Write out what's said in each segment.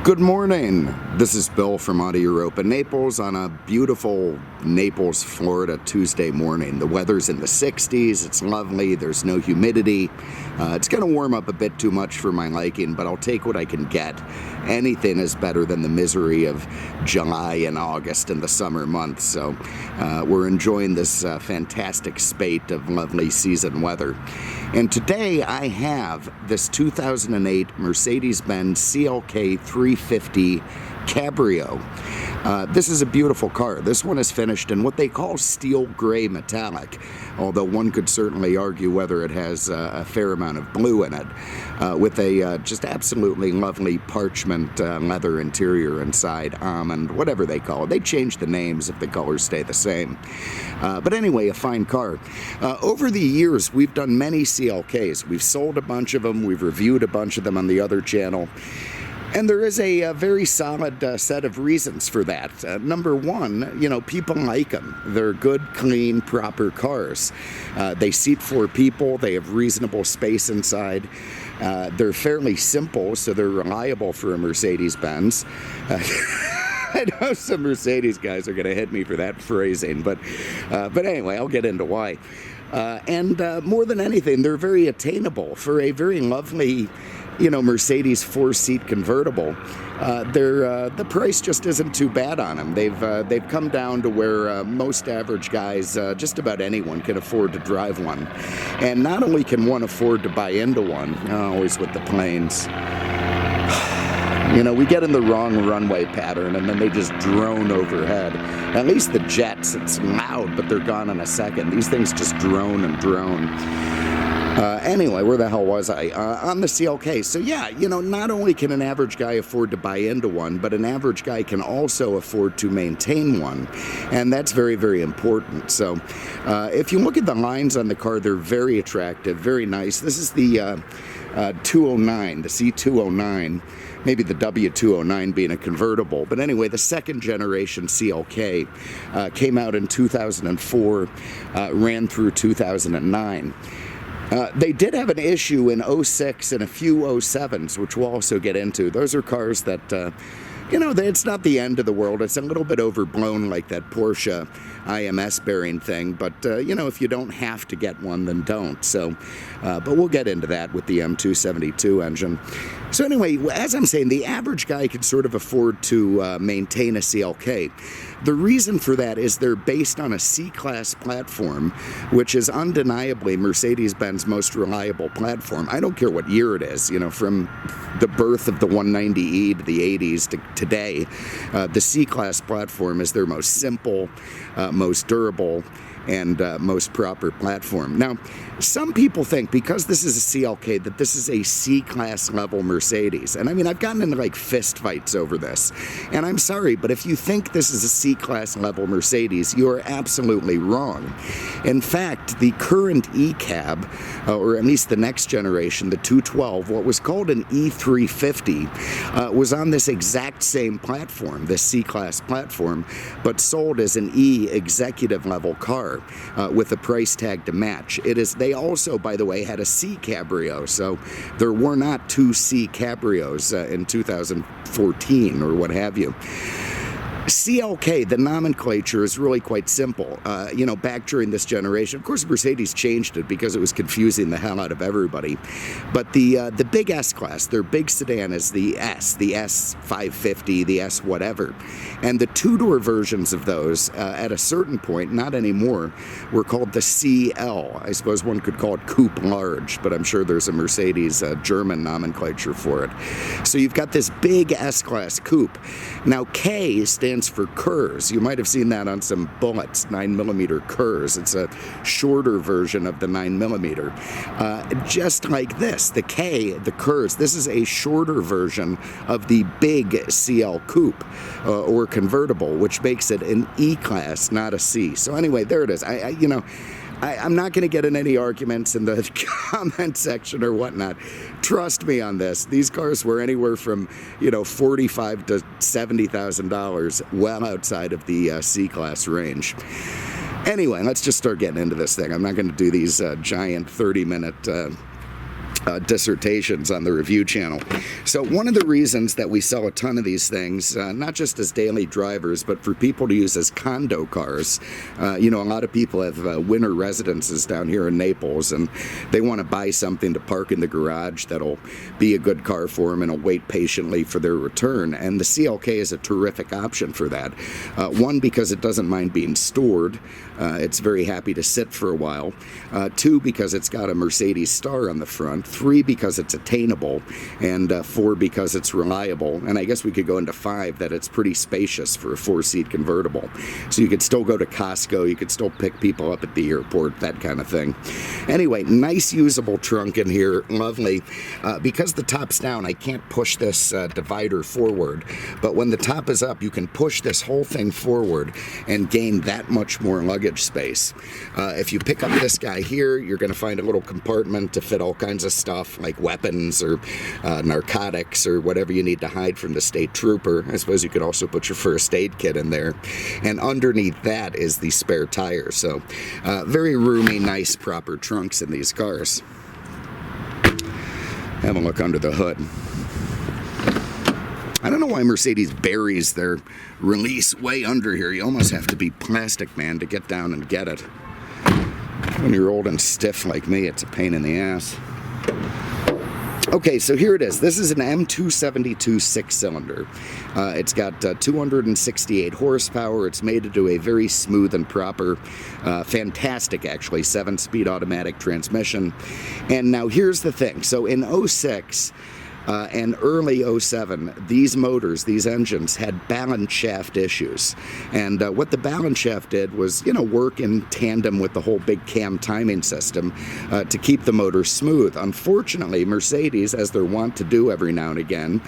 Good morning. This is Bill from Europa Naples on a beautiful Naples, Florida Tuesday morning. The weather's in the 60s. It's lovely. There's no humidity. It's going to warm up a bit too much for my liking, but I'll take what I can get. Anything is better than the misery of July and August in the summer months. So we're enjoying this fantastic spate of lovely season weather. And today I have this 2008 Mercedes-Benz CLK 350 Cabrio. This is a beautiful car. This one is finished in what they call steel gray metallic, although one could certainly argue whether it has a fair amount of blue in it, with a just absolutely lovely parchment leather interior inside, almond, whatever they call it. They change the names if the colors stay the same. But anyway, a fine car. Over the years, we've done many CLKs. We've sold a bunch of them. We've reviewed a bunch of them on the other channel. And there is a very solid set of reasons for that. Number one, people like them. They're good, clean, proper cars. They seat 4 people. They have reasonable space inside. They're fairly simple, so they're reliable for a Mercedes-Benz. I know some Mercedes guys are going to hit me for that phrasing, but anyway, I'll get into why. And more than anything, they're very attainable for a very lovely, Mercedes 4-seat convertible. The price just isn't too bad on them. They've come down to where most average guys, just about anyone, can afford to drive one. And not only can one afford to buy into one, always with the planes. We get in the wrong runway pattern and then they just drone overhead. At least the jets, it's loud, but they're gone in a second. These things just drone and drone. Anyway, where the hell was I? On the CLK. So yeah, not only can an average guy afford to buy into one, but an average guy can also afford to maintain one. And that's very, very important. So if you look at the lines on the car, they're very attractive, very nice. This is the 209, the C209. Maybe the W209 being a convertible. But anyway, the second generation CLK came out in 2004, ran through 2009. They did have an issue in 06 and a few 07s, which we'll also get into. Those are cars that, it's not the end of the world. It's a little bit overblown, like that Porsche IMS bearing thing. But, if you don't have to get one, then don't. So, but we'll get into that with the M272 engine. So anyway, as I'm saying, the average guy can sort of afford to maintain a CLK. The reason for that is they're based on a C-Class platform, which is undeniably Mercedes-Benz most reliable platform. I don't care what year it is, from the birth of the 190E to the 80s to today. The C-Class platform is their most simple, most durable, and most proper platform. Now, some people think because this is a CLK that this is a C-Class level Mercedes. And I mean, I've gotten into like fist fights over this. And I'm sorry, but if you think this is a C-Class level Mercedes, you are absolutely wrong. In fact, the current E-Cab, or at least the next generation, the 212, what was called an E350, was on this exact same platform, this C-Class platform, but sold as an E executive level car. With a price tag to match. They also, by the way, had a C Cabrio, so there were not 2 C Cabrios in 2014 or what have you. CLK, the nomenclature is really quite simple. Back during this generation, of course, Mercedes changed it because it was confusing the hell out of everybody. But the big S-Class, their big sedan is the S550, the S whatever. And the 2-door versions of those, at a certain point, not anymore, were called the CL. I suppose one could call it Coupe Large, but I'm sure there's a Mercedes German nomenclature for it. So you've got this big S-Class coupe. Now, K stands for Kurs. You might have seen that on some bullets, 9mm Kurs. It's a shorter version of the 9mm. Just like this, the K, the Kurs, this is a shorter version of the big CL Coupe or convertible, which makes it an E-Class, not a C. So anyway, there it is. I'm not going to get in any arguments in the comment section or whatnot. Trust me on this. These cars were anywhere from, $45,000 to $70,000, well outside of the C-Class range. Anyway, let's just start getting into this thing. I'm not going to do these giant 30-minute dissertations on the review channel. So one of the reasons that we sell a ton of these things, not just as daily drivers, but for people to use as condo cars. You know, a lot of people have winter residences down here in Naples, and they want to buy something to park in the garage that'll be a good car for them and will wait patiently for their return. And the CLK is a terrific option for that. One, because it doesn't mind being stored. It's very happy to sit for a while. Two, because it's got a Mercedes star on the front. Three, because it's attainable. And four, because it's reliable. And I guess we could go into five, that it's pretty spacious for a 4-seat convertible. So you could still go to Costco, you could still pick people up at the airport, that kind of thing. Anyway, nice usable trunk in here, lovely. Because the top's down, I can't push this divider forward. But when the top is up, you can push this whole thing forward and gain that much more luggage space. If you pick up this guy here, you're going to find a little compartment to fit all kinds of stuff like weapons or narcotics or whatever you need to hide from the state trooper. I suppose you could also put your first aid kit in there. And underneath that is the spare tire. So very roomy, nice, proper trunks in these cars. Have a look under the hood. I don't know why Mercedes buries their release way under here. You almost have to be Plastic Man to get down and get it. When you're old and stiff like me, it's a pain in the ass. Okay, so here it is. This is an M272 6-cylinder. It's got 268 horsepower. It's made to do a very smooth and proper, fantastic actually, 7-speed automatic transmission. And now here's the thing. So in 06, and early 07, these motors, these engines, had balance shaft issues. And what the balance shaft did was, you know, work in tandem with the whole big cam timing system to keep the motor smooth. Unfortunately, Mercedes, as they're wont to do every now and again,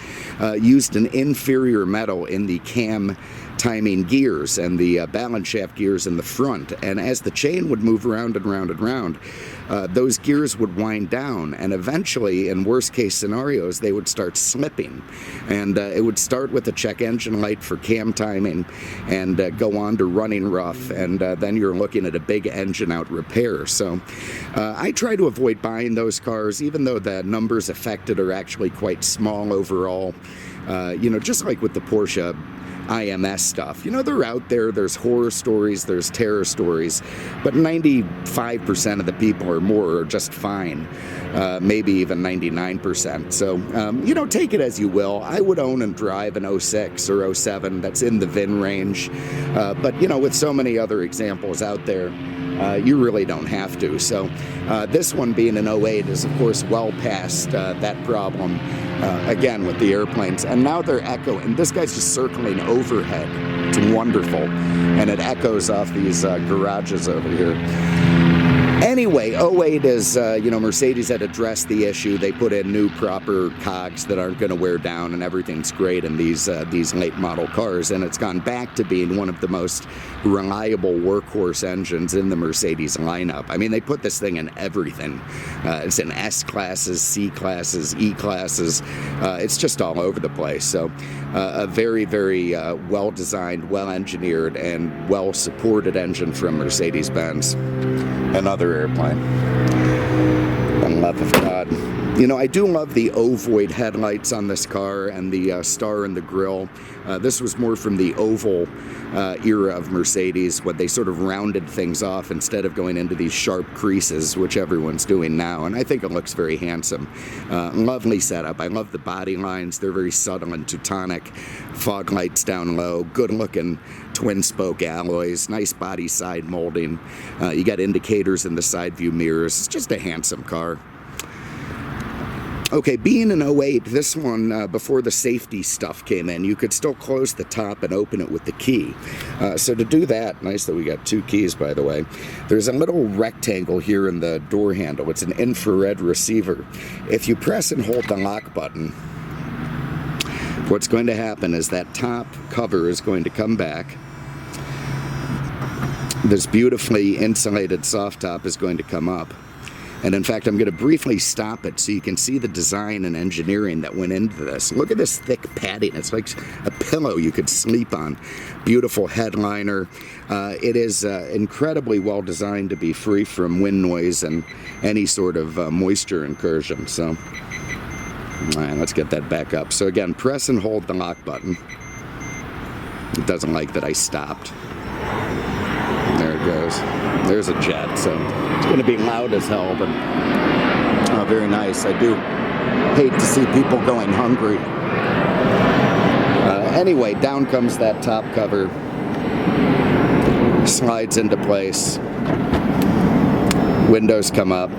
used an inferior metal in the cam timing gears and the balance shaft gears in the front. And as the chain would move around and round and round, those gears would wind down, and eventually, in worst case scenarios, they would start slipping. And it would start with a check engine light for cam timing and go on to running rough, and then you're looking at a big engine out repair. So I try to avoid buying those cars, even though the numbers affected are actually quite small overall. You know, just like with the Porsche IMS stuff. You know, they're out there, there's horror stories, there's terror stories, but 95% of the people or more are just fine, maybe even 99%. So, you know, take it as you will. I would own and drive an 06 or 07 that's in the VIN range, but, you know, with so many other examples out there, you really don't have to. So this one being an 08 is, of course, well past that problem, again, with the airplanes. And now they're echoing. This guy's just circling overhead. It's wonderful. And it echoes off these garages over here. Anyway, 08 is, you know, Mercedes had addressed the issue. They put in new proper cogs that aren't going to wear down, and everything's great in these late model cars. And it's gone back to being one of the most reliable workhorse engines in the Mercedes lineup. I mean, they put this thing in everything. It's in S classes, C classes, E classes. It's just all over the place. So a very, very well-designed, well-engineered, and well-supported engine from Mercedes-Benz. Another airplane. And love of God. You know, I do love the ovoid headlights on this car and the star in the grille. This was more from the oval era of Mercedes, when they sort of rounded things off instead of going into these sharp creases, which everyone's doing now. And I think it looks very handsome. Lovely setup. I love the body lines. They're very subtle and Teutonic. Fog lights down low. Good looking twin spoke alloys. Nice body side molding. You got indicators in the side view mirrors. It's just a handsome car. Okay, being an 08, this one, before the safety stuff came in, you could still close the top and open it with the key. So to do that, nice that we got two keys, by the way, there's a little rectangle here in the door handle. It's an infrared receiver. If you press and hold the lock button, what's going to happen is that top cover is going to come back. This beautifully insulated soft top is going to come up. And in fact, I'm going to briefly stop it so you can see the design and engineering that went into this. Look at this thick padding. It's like a pillow you could sleep on. Beautiful headliner. It is incredibly well designed to be free from wind noise and any sort of moisture incursion. So, all right, let's get that back up. So again, press and hold the lock button. It doesn't like that I stopped. There it goes. There's a jet, so it's going to be loud as hell, but very nice. I do hate to see people going hungry. Anyway, down comes that top cover. Slides into place. Windows come up.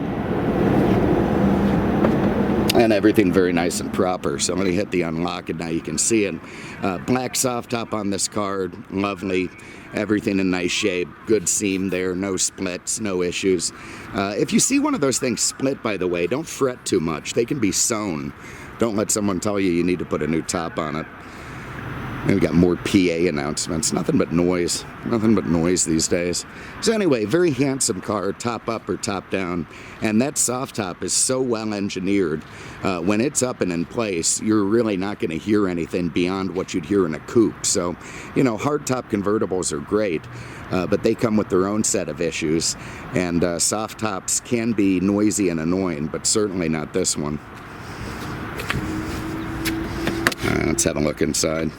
And everything very nice and proper. So let me hit the unlock, and now you can see it. Black soft top on this car, lovely. Everything in nice shape, good seam there, no splits, no issues. If you see one of those things split, by the way, don't fret too much. They can be sewn. Don't let someone tell you need to put a new top on it. And we got more PA announcements. Nothing but noise. Nothing but noise these days. So anyway, very handsome car, top up or top down. And that soft top is so well engineered. When it's up and in place, you're really not going to hear anything beyond what you'd hear in a coupe. So, you know, hard top convertibles are great, but they come with their own set of issues. And soft tops can be noisy and annoying, but certainly not this one. Let's have a look inside.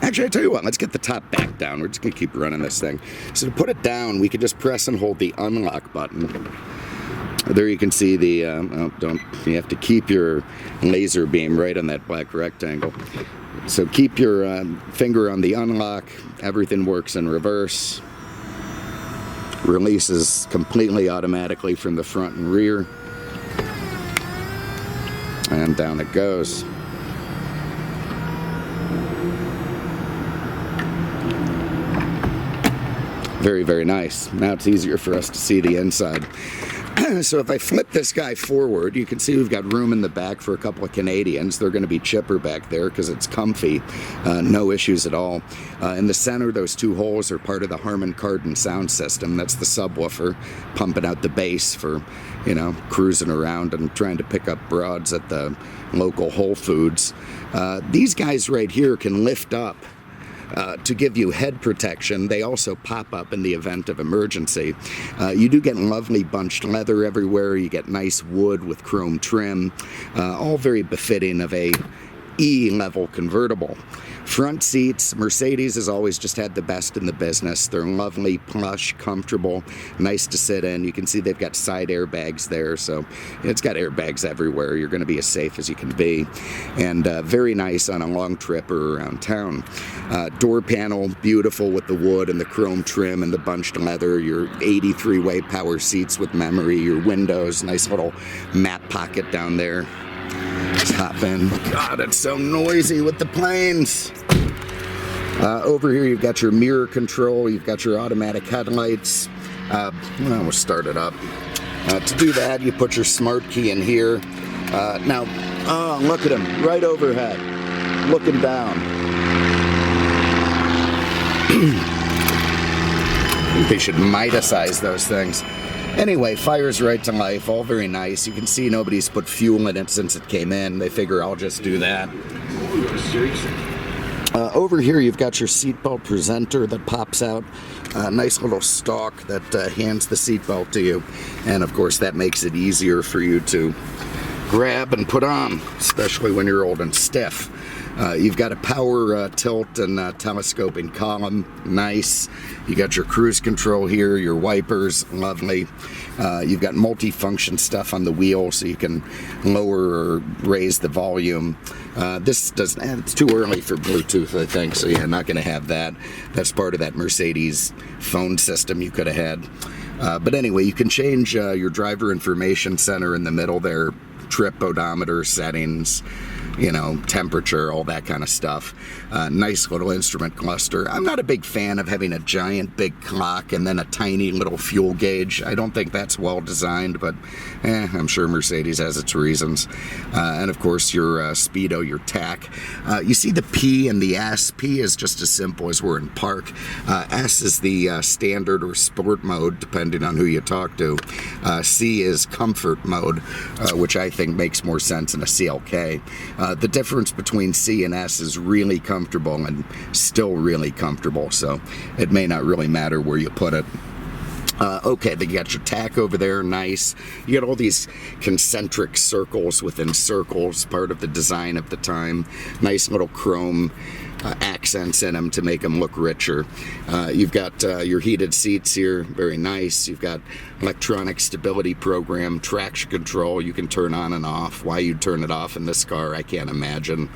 Actually, I tell you what, let's get the top back down. We're just going to keep running this thing. So to put it down, we could just press and hold the unlock button. There you can see the, you have to keep your laser beam right on that black rectangle. So keep your finger on the unlock. Everything works in reverse. Releases completely automatically from the front and rear. And down it goes. Very, very nice. Now it's easier for us to see the inside. So if I flip this guy forward, you can see we've got room in the back for a couple of Canadians. They're going to be chipper back there because it's comfy. No issues at all. In the center, those two holes are part of the Harman Kardon sound system. That's the subwoofer pumping out the bass for, you know, cruising around and trying to pick up broads at the local Whole Foods. These guys right here can lift up. To give you head protection. They also pop up in the event of emergency. You do get lovely bunched leather everywhere. You get nice wood with chrome trim, all very befitting of a E-level convertible. Front seats, Mercedes has always just had the best in the business. They're lovely, plush, comfortable, nice to sit in. You can see they've got side airbags there, so it's got airbags everywhere. You're going to be as safe as you can be. And very nice on a long trip or around town. Door panel, beautiful with the wood and the chrome trim and the bunched leather. Your 83-way power seats with memory. Your windows, nice little map pocket down there. Let's hop in. God, it's so noisy with the planes. Over here you've got your mirror control, you've got your automatic headlights. We'll start it up. To do that, you put your smart key in here. Now, look at him, right overhead, looking down. I think they should Midasize those things. Anyway, fires right to life, all very nice. You can see nobody's put fuel in it since it came in. They figure I'll just do that. Over here you've got your seatbelt presenter that pops out. A nice little stalk that hands the seatbelt to you. And of course that makes it easier for you to grab and put on, especially when you're old and stiff. You've got a power tilt and telescoping column, nice. You got your cruise control here, your wipers, lovely. You've got multi-function stuff on the wheel so you can lower or raise the volume. This doesn't, it's too early for Bluetooth, I think, so yeah, not going to have that. That's part of that Mercedes phone system you could have had. But anyway, you can change your driver information center in the middle there, trip odometer settings, you know, temperature, all that kind of stuff. Nice little instrument cluster. I'm not a big fan of having a giant big clock and then a tiny little fuel gauge. I don't think that's well designed, but I'm sure Mercedes has its reasons. And of course your speedo, your tach. You see the P and the S. P is just as simple as we're in park. S is the standard or sport mode, depending on who you talk to. C is comfort mode, which I think makes more sense in a CLK. The difference between C and S is really comfortable and still really comfortable, so it may not really matter where you put it. Okay, then you got your tach over there, nice. You got all these concentric circles within circles, part of the design of the time. Nice little chrome accents in them to make them look richer. You've got your heated seats here, very nice. You've got electronic stability program, traction control, you can turn on and off. Why you'd turn it off in this car, I can't imagine.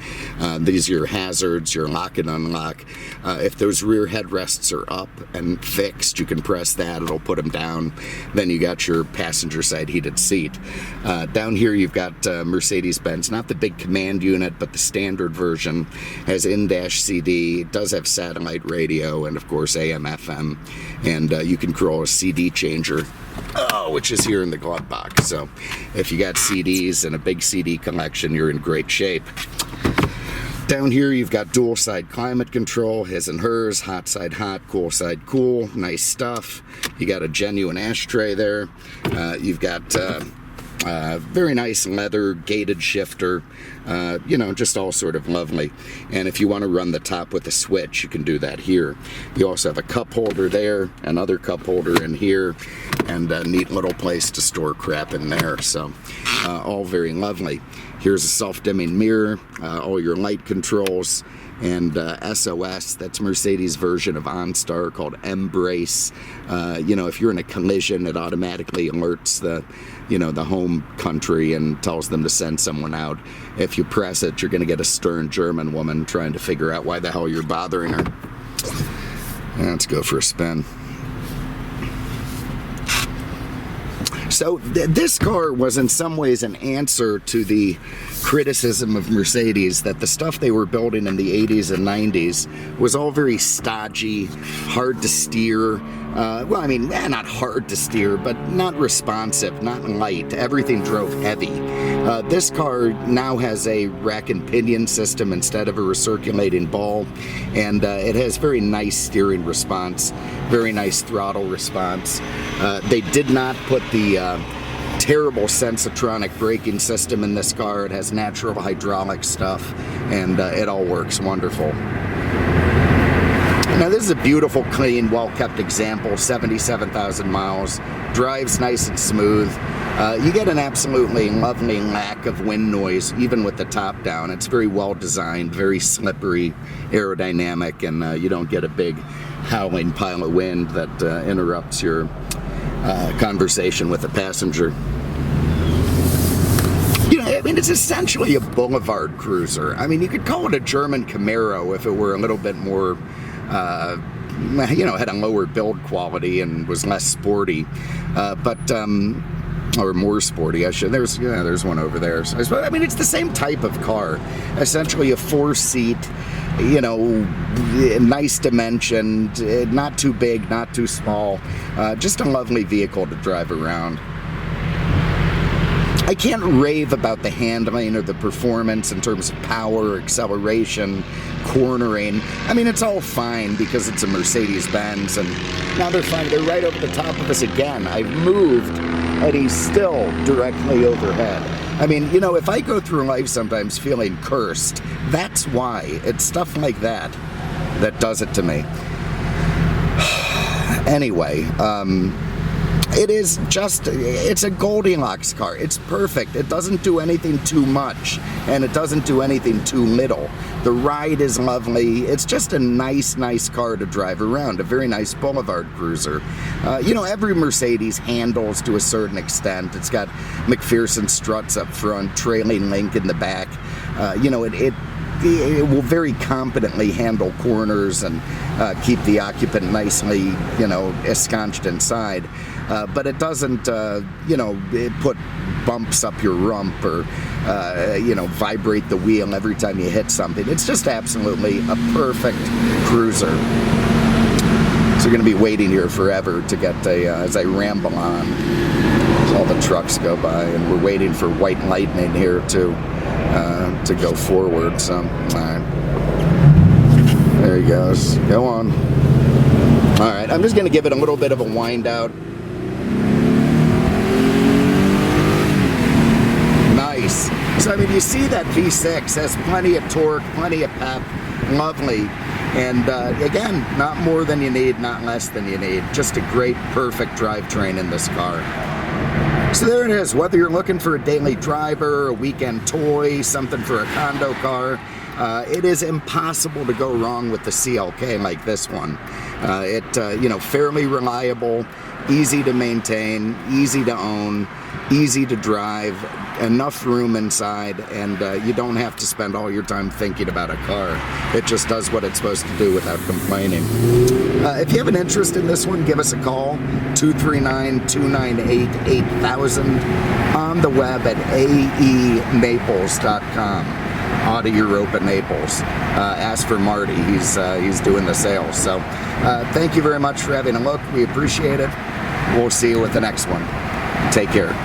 These are your hazards, your lock and unlock. If those rear headrests are up and fixed, you can press that, it'll put them down. Then you got your passenger side heated seat. Down here you've got Mercedes-Benz, not the big command unit, but the standard version, has in-dash CD, it does have satellite radio, and of course AM, FM, and you can control a CD changer, which is here in the glove box. So if you got CDs and a big CD collection, you're in great shape. Down here you've got dual side climate control, his and hers, hot side hot, cool side cool, nice stuff. You got a genuine ashtray there. You've got very nice leather gated shifter, you know, just all sort of lovely. And if you want to run the top with a switch, you can do that here. You also have a cup holder there, another cup holder in here, and a neat little place to store crap in there. So all very lovely. Here's a self-dimming mirror, all your light controls, and SOS, that's Mercedes' version of OnStar called Embrace. You know, if you're in a collision, it automatically alerts the, you know, the home country and tells them to send someone out. If you press it, you're going to get a stern German woman trying to figure out why the hell you're bothering her. Let's go for a spin. So this car was in some ways an answer to the criticism of Mercedes that the stuff they were building in the 80s and 90s was all very stodgy, hard to steer. Well, I mean, not hard to steer, but not responsive, not light. Everything drove heavy. This car now has a rack and pinion system instead of a recirculating ball, and it has very nice steering response, very nice throttle response. They did not put the terrible Sensotronic braking system in this car. It has natural hydraulic stuff, and it all works wonderful. Now this is a beautiful, clean, well-kept example, 77,000 miles, drives nice and smooth. You get an absolutely lovely lack of wind noise, even with the top down. It's very well designed, very slippery, aerodynamic, and you don't get a big howling pile of wind that interrupts your conversation with a passenger. You know, I mean, it's essentially a boulevard cruiser. I mean, you could call it a German Camaro if it were a little bit more, you know, had a lower build quality and was less sporty, or more sporty, I should. There's one over there. So, I mean, it's the same type of car. Essentially a 4-seat, you know, nice dimensioned, not too big, not too small. Just a lovely vehicle to drive around. I can't rave about the handling or the performance in terms of power, acceleration, cornering. I mean, it's all fine because it's a Mercedes-Benz, and now they're fine. They're right over the top of us again. I've moved, and he's still directly overhead. I mean, you know, if I go through life sometimes feeling cursed, that's why. It's stuff like that that does it to me. Anyway, it's a Goldilocks car. It's perfect. It doesn't do anything too much, and it doesn't do anything too little. The ride is lovely. It's just a nice car to drive around, a very nice boulevard cruiser. You know, every Mercedes handles to a certain extent. It's got McPherson struts up front, trailing link in the back. You know, it will very competently handle corners and keep the occupant nicely, you know, ensconced inside. but it doesn't, it put bumps up your rump or, vibrate the wheel every time you hit something. It's just absolutely a perfect cruiser. So you're going to be waiting here forever to get as I ramble on, as all the trucks go by, and we're waiting for white lightning here to go forward. So, all right. There he goes. Go on. All right, I'm just going to give it a little bit of a wind out. Nice. So, I mean, you see that V6 has plenty of torque, plenty of pep, lovely. And again, not more than you need, not less than you need. Just a great, perfect drivetrain in this car. So there it is. Whether you're looking for a daily driver, a weekend toy, something for a condo car, it is impossible to go wrong with the CLK like this one. Fairly reliable, easy to maintain, easy to own, easy to drive, enough room inside, and you don't have to spend all your time thinking about a car. It just does what it's supposed to do without complaining. If you have an interest in this one, give us a call, 239-298-8000, on the web at aenaples.com. Auto Europa Naples. Ask for Marty. He's doing the sales. So thank you very much for having a look. We appreciate it. We'll see you with the next one. Take care.